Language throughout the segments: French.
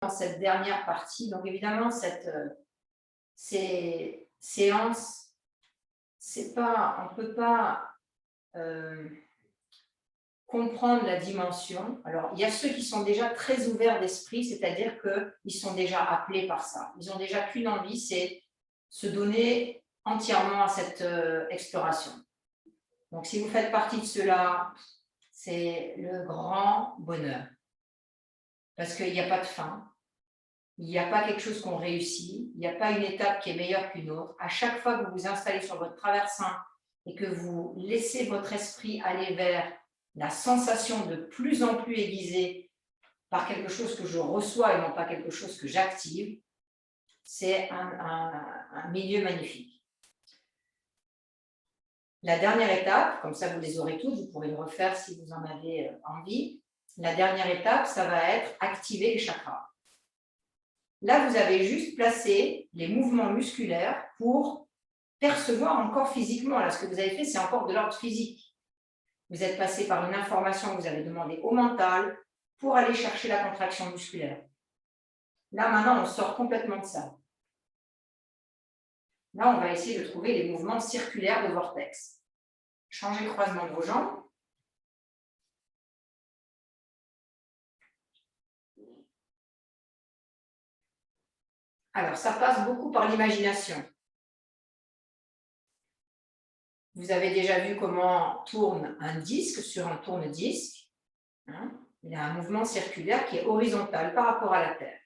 dans cette dernière partie. Donc évidemment, ces séances, c'est pas, on ne peut pas comprendre la dimension. Alors, il y a ceux qui sont déjà très ouverts d'esprit, c'est-à-dire qu'ils sont déjà appelés par ça. Ils ont déjà qu'une envie, c'est se donner entièrement à cette exploration. Donc, si vous faites partie de ceux-là, c'est le grand bonheur. Parce qu'il n'y a pas de fin, il n'y a pas quelque chose qu'on réussit, il n'y a pas une étape qui est meilleure qu'une autre. À chaque fois que vous vous installez sur votre traversin et que vous laissez votre esprit aller vers la sensation de plus en plus aiguisée par quelque chose que je reçois et non pas quelque chose que j'active, c'est un milieu magnifique. La dernière étape, comme ça vous les aurez toutes, vous pourrez le refaire si vous en avez envie. La dernière étape, ça va être activer les chakras. Là, vous avez juste placé les mouvements musculaires pour percevoir encore physiquement. Là, ce que vous avez fait, c'est encore de l'ordre physique. Vous êtes passé par une information que vous avez demandée au mental pour aller chercher la contraction musculaire. Là, maintenant, on sort complètement de ça. Là, on va essayer de trouver les mouvements circulaires de vortex. Changez le croisement de vos jambes. Alors, ça passe beaucoup par l'imagination. Vous avez déjà vu comment tourne un disque sur un tourne-disque. Il y a un mouvement circulaire qui est horizontal par rapport à la Terre.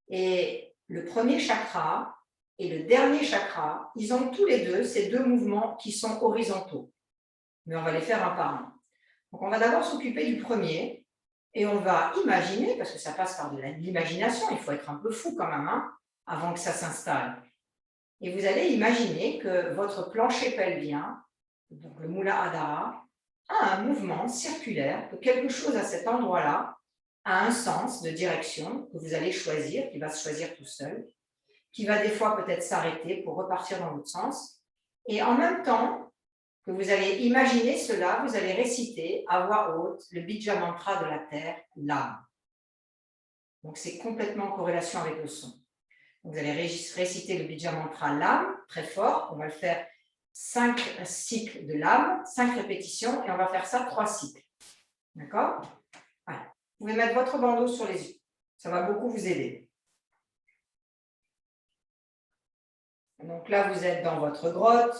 Et le premier chakra et le dernier chakra, ils ont tous les deux ces deux mouvements qui sont horizontaux. Mais on va les faire un par un. Donc, on va d'abord s'occuper du premier et on va imaginer, parce que ça passe par de l'imagination, il faut être un peu fou quand même, avant que ça s'installe. Et vous allez imaginer que votre plancher pelvien, donc le Mula Adhara, a un mouvement circulaire, que quelque chose à cet endroit-là a un sens de direction que vous allez choisir, qui va se choisir tout seul, qui va des fois peut-être s'arrêter pour repartir dans l'autre sens. Et en même temps que vous allez imaginer cela, vous allez réciter à voix haute le Bija Mantra de la Terre, l'âme. Donc c'est complètement en corrélation avec le son. Vous allez réciter le Bija Mantra l'âme, très fort. On va le faire 5 cycles de l'âme, 5 répétitions, et on va faire ça 3 cycles. D'accord? Voilà. Vous pouvez mettre votre bandeau sur les yeux. Ça va beaucoup vous aider. Donc là, vous êtes dans votre grotte.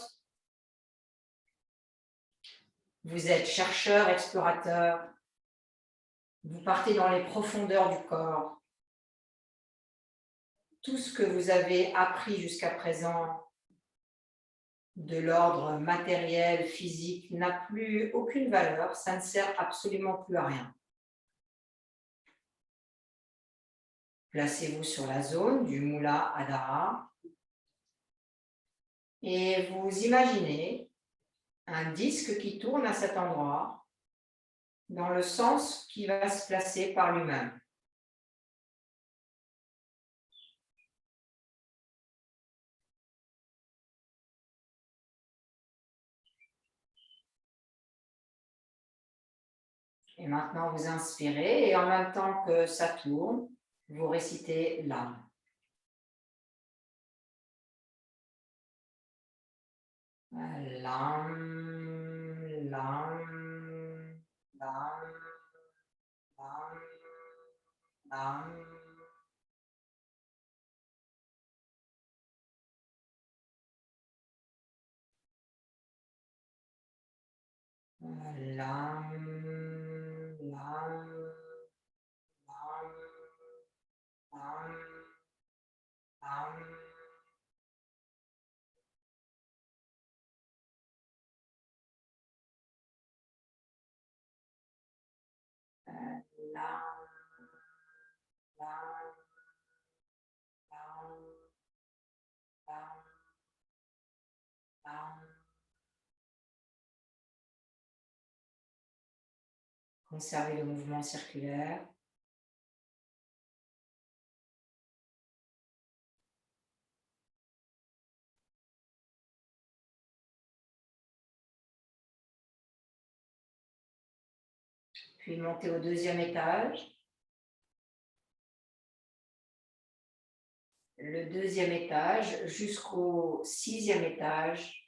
Vous êtes chercheur, explorateur. Vous partez dans les profondeurs du corps. Tout ce que vous avez appris jusqu'à présent de l'ordre matériel, physique, n'a plus aucune valeur. Ça ne sert absolument plus à rien. Placez-vous sur la zone du Mula Adhara et vous imaginez un disque qui tourne à cet endroit dans le sens qui va se placer par lui-même. Et maintenant, vous inspirez et en même temps que ça tourne, vous récitez l'âme. L'âme, l'âme, l'âme, l'âme, l'âme. L'âme, l'âme, l'âme, l'âme, l'âme. Conservez le mouvement circulaire. Puis montez au deuxième étage. le deuxième étage jusqu'au 6e étage.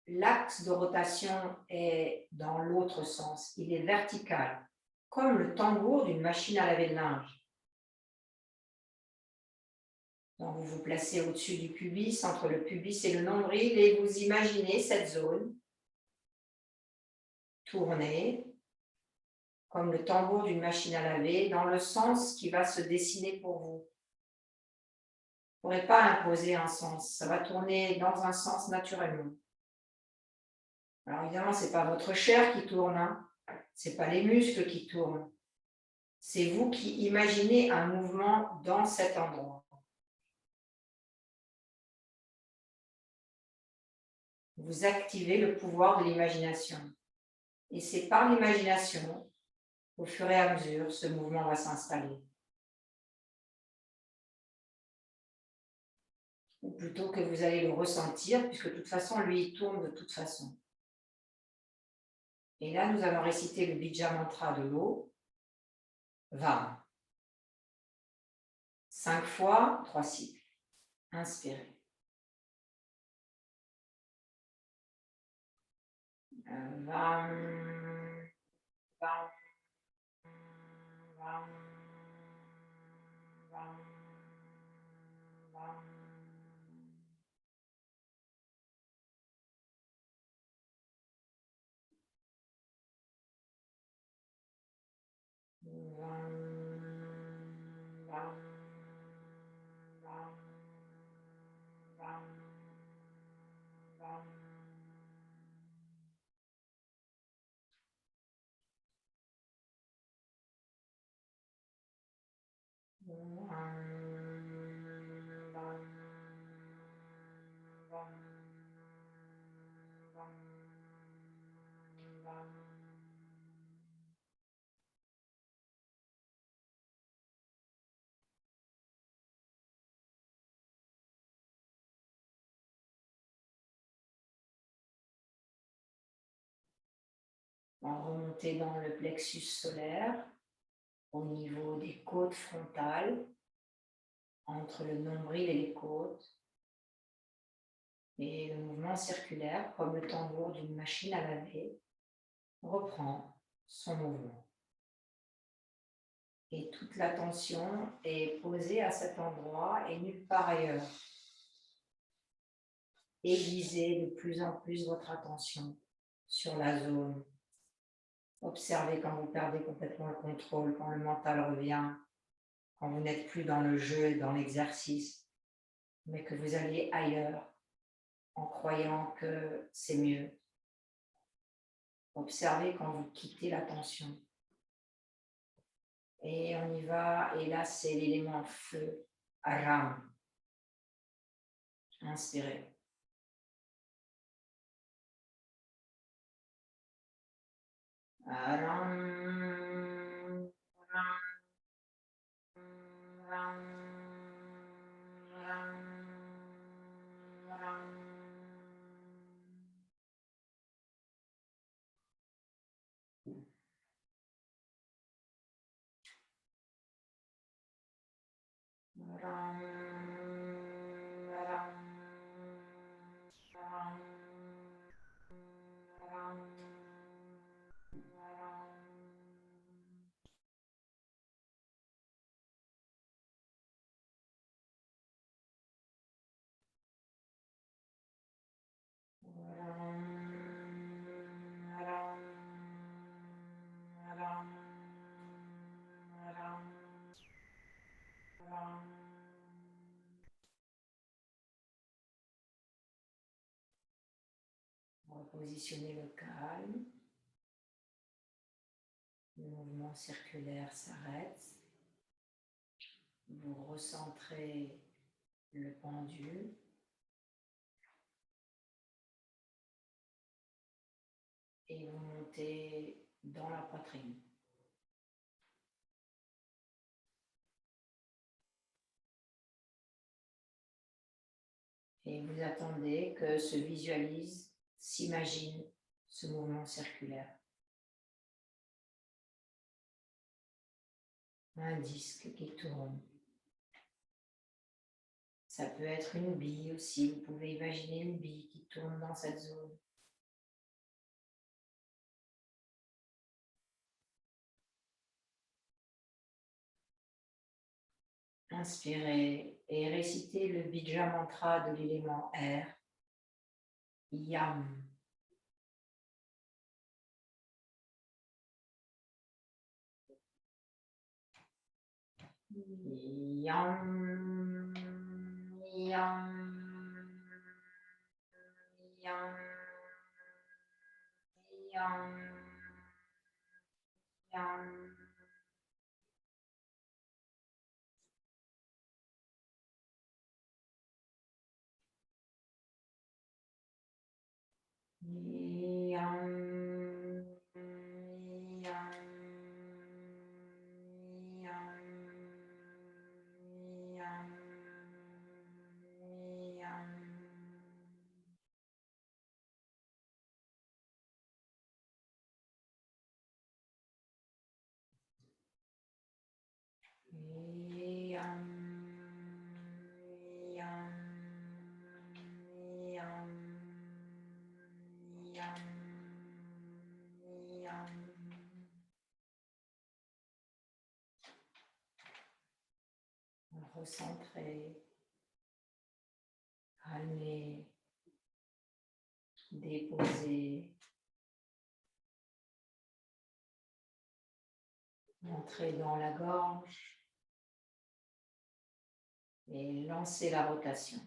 L'axe de rotation est dans l'autre sens, il est vertical, comme le tambour d'une machine à laver le linge. Donc vous vous placez au-dessus du pubis, entre le pubis et le nombril, et vous imaginez cette zone tourner comme le tambour d'une machine à laver dans le sens qui va se dessiner pour vous. Vous ne pourrez pas imposer un sens, ça va tourner dans un sens naturellement. Alors évidemment, ce n'est pas votre chair qui tourne, hein. Ce n'est pas les muscles qui tournent. C'est vous qui imaginez un mouvement dans cet endroit. Vous activez le pouvoir de l'imagination. Et c'est par l'imagination, au fur et à mesure, ce mouvement va s'installer. Ou plutôt que vous allez le ressentir, puisque de toute façon, lui, il tourne de toute façon. Et là, nous allons réciter le Bija Mantra de l'eau. Va. 5 fois, 3 cycles. Inspirez. Vam, vam, vam, vam, vam. On va remonter dans le plexus solaire, au niveau des côtes frontales, entre le nombril et les côtes. Et le mouvement circulaire, comme le tambour d'une machine à laver, reprend son mouvement. Et toute l'attention est posée à cet endroit et nulle part ailleurs. Aiguisez de plus en plus votre attention sur la zone. Observez quand vous perdez complètement le contrôle, quand le mental revient, quand vous n'êtes plus dans le jeu et dans l'exercice, mais que vous allez ailleurs en croyant que c'est mieux. Observez quand vous quittez l'attention. Et on y va, et là c'est l'élément feu, Aram. Inspirez. Aram, Aram, Aram, Aram, Aram. Aram, Aram, Aram, Aram, Aram. Repositionnez le calme. Le mouvement circulaire s'arrête. Vous recentrez le pendule. Et vous montez dans la poitrine. Et vous attendez que se visualise, s'imagine ce mouvement circulaire. Un disque qui tourne. Ça peut être une bille aussi. Vous pouvez imaginer une bille qui tourne dans cette zone. Inspirez et récitez le Bija Mantra de l'élément air. Yam. Yam. Yam. Yam. Yam. Yam. Recentrer, calmer, déposer, entrer dans la gorge et lancer la rotation.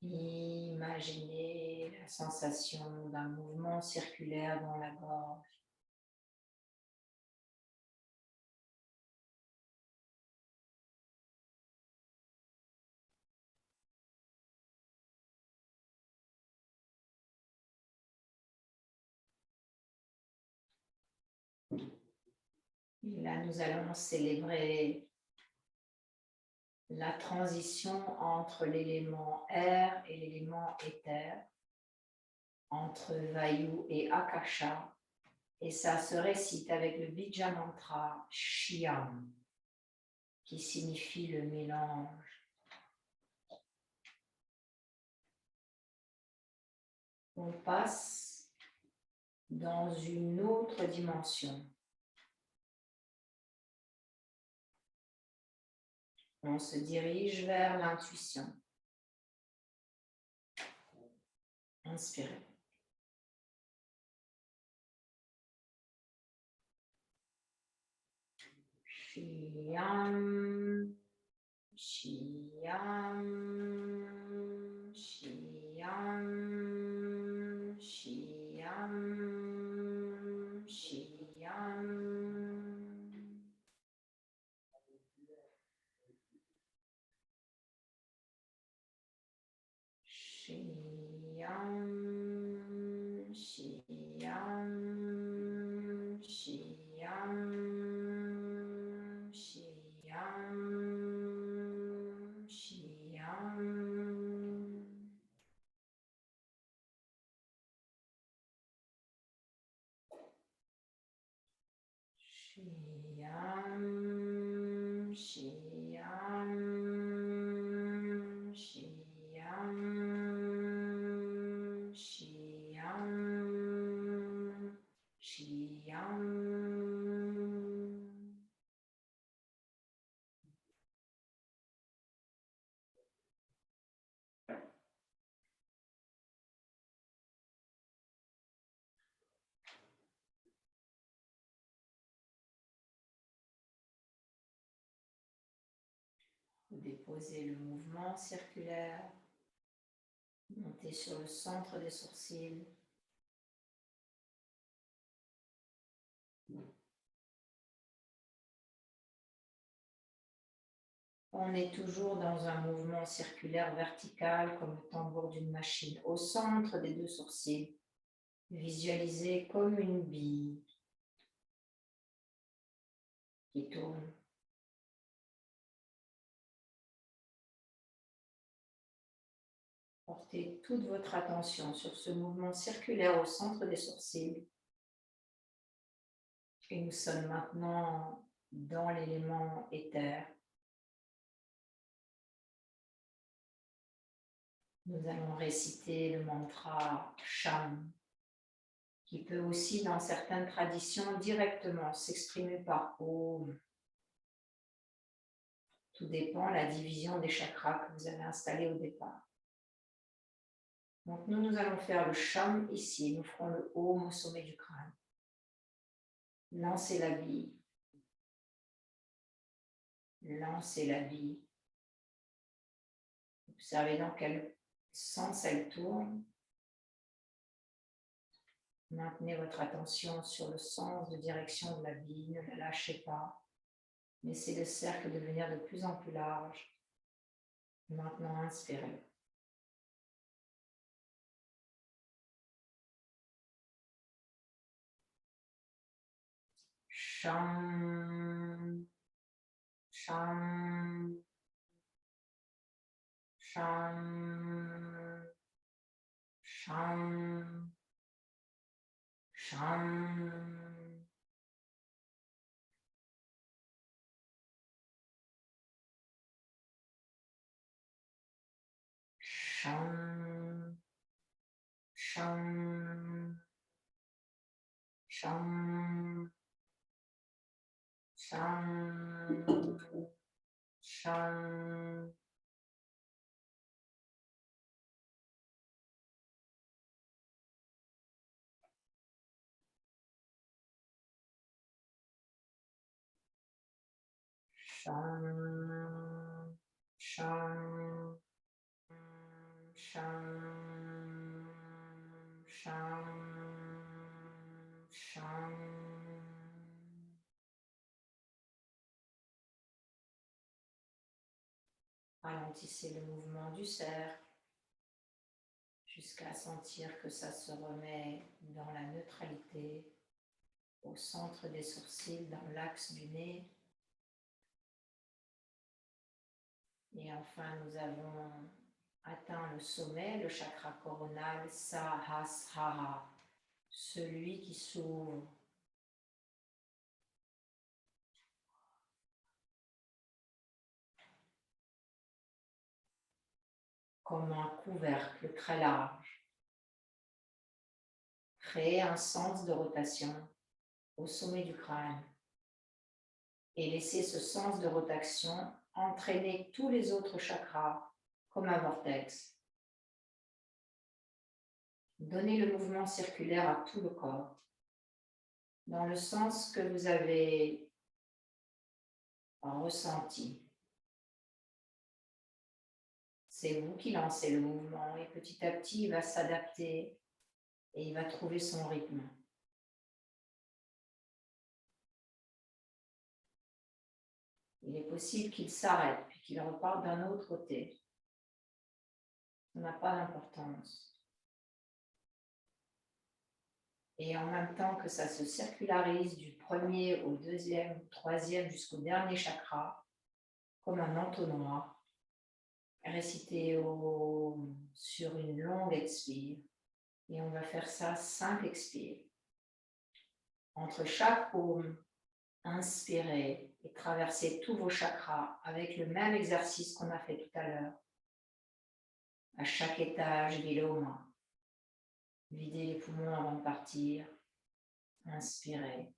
Imaginez la sensation d'un mouvement circulaire dans la gorge. Et là, nous allons célébrer la transition entre l'élément air et l'élément éther, entre Vayu et Akasha. Et ça se récite avec le Bija Mantra Shyam, qui signifie le mélange. On passe dans une autre dimension. On se dirige vers l'intuition. Inspirez. Shyam, Shyam, Shyam, Shyam, Shyam. Shyam, Shyam, Shyam, Shyam, Shyam. Shyam, Shyam, Shyam, Shyam, Shyam. Vous déposez le mouvement circulaire, montez sur le centre des sourcils. On est toujours dans un mouvement circulaire vertical comme le tambour d'une machine. Au centre des deux sourcils, visualisez comme une bille qui tourne. Portez toute votre attention sur ce mouvement circulaire au centre des sourcils Et nous sommes maintenant dans l'élément éther. Nous allons réciter le mantra Sham, qui peut aussi, dans certaines traditions, directement s'exprimer par Om. Tout dépend de la division des chakras que vous avez installée au départ. Donc nous allons faire le Sham ici, nous ferons le Om au sommet du crâne. Lancez la vie. Lancez la vie. Observez dans quel sens elle tourne. Maintenez votre attention sur le sens de direction de la vie, ne la lâchez pas. Laissez le cercle devenir de plus en plus large. Maintenant, inspirez. Sham, sham, sham, sham, sham. Sham, sham, sham, sham, sham. Sham, sham, sham, sham, sham. Ralentissez le mouvement du cercle jusqu'à sentir que ça se remet dans la neutralité, au centre des sourcils, dans l'axe du nez. Et enfin, nous avons atteint le sommet, le chakra coronal, Sahasrara, celui qui s'ouvre. Comme un couvercle très large. Créez un sens de rotation au sommet du crâne et laissez ce sens de rotation entraîner tous les autres chakras comme un vortex. Donnez le mouvement circulaire à tout le corps, dans le sens que vous avez ressenti. C'est vous qui lancez le mouvement et petit à petit, il va s'adapter et il va trouver son rythme. Il est possible qu'il s'arrête puis qu'il reparte d'un autre côté. Ça n'a pas d'importance. Et en même temps que ça se circularise du premier au deuxième, au troisième jusqu'au dernier chakra, comme un entonnoir, récitez sur une longue expire. Et on va faire ça 5 expires. Entre chaque paume, inspirez et traversez tous vos chakras avec le même exercice qu'on a fait tout à l'heure. À chaque étage, l'iloma. Videz les poumons avant de partir. Inspirez.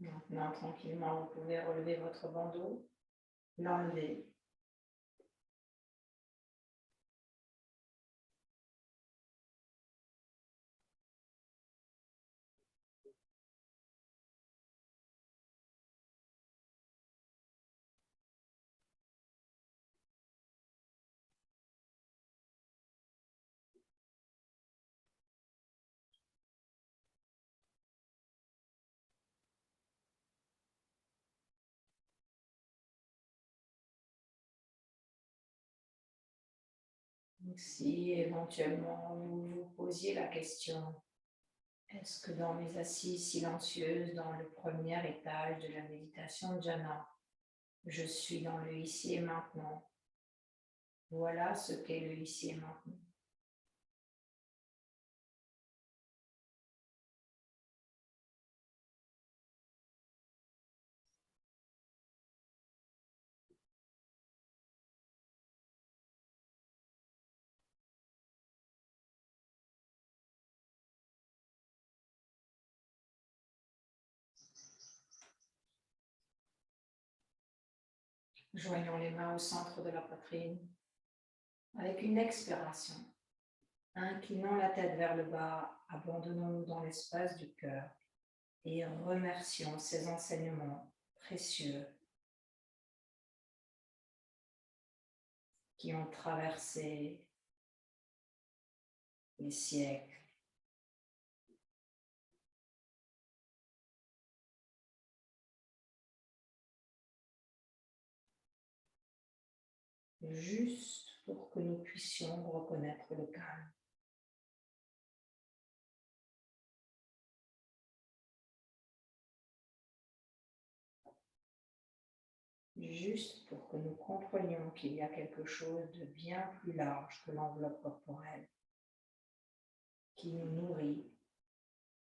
Maintenant, tranquillement, vous pouvez relever votre bandeau, l'enlever. Donc, si éventuellement vous vous posiez la question, est-ce que dans mes assises silencieuses, dans le premier étage de la méditation jhana, je suis dans le ici et maintenant? Voilà ce qu'est le ici et maintenant. Joignons les mains au centre de la poitrine avec une expiration. Inclinons la tête vers le bas, abandonnons-nous dans l'espace du cœur et remercions ces enseignements précieux qui ont traversé les siècles. Juste pour que nous puissions reconnaître le calme. Juste pour que nous comprenions qu'il y a quelque chose de bien plus large que l'enveloppe corporelle qui nous nourrit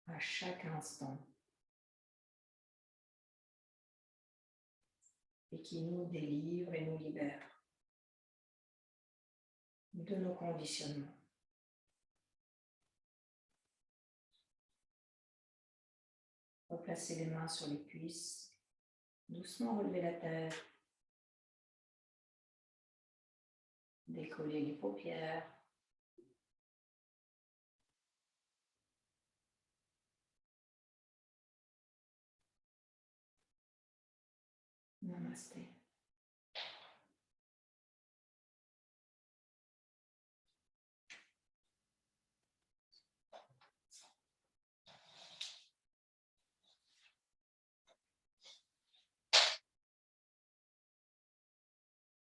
à chaque instant et qui nous délivre et nous libère de nos conditionnements. Replacez les mains sur les cuisses, doucement relevez la tête, décollez les paupières, Namasté.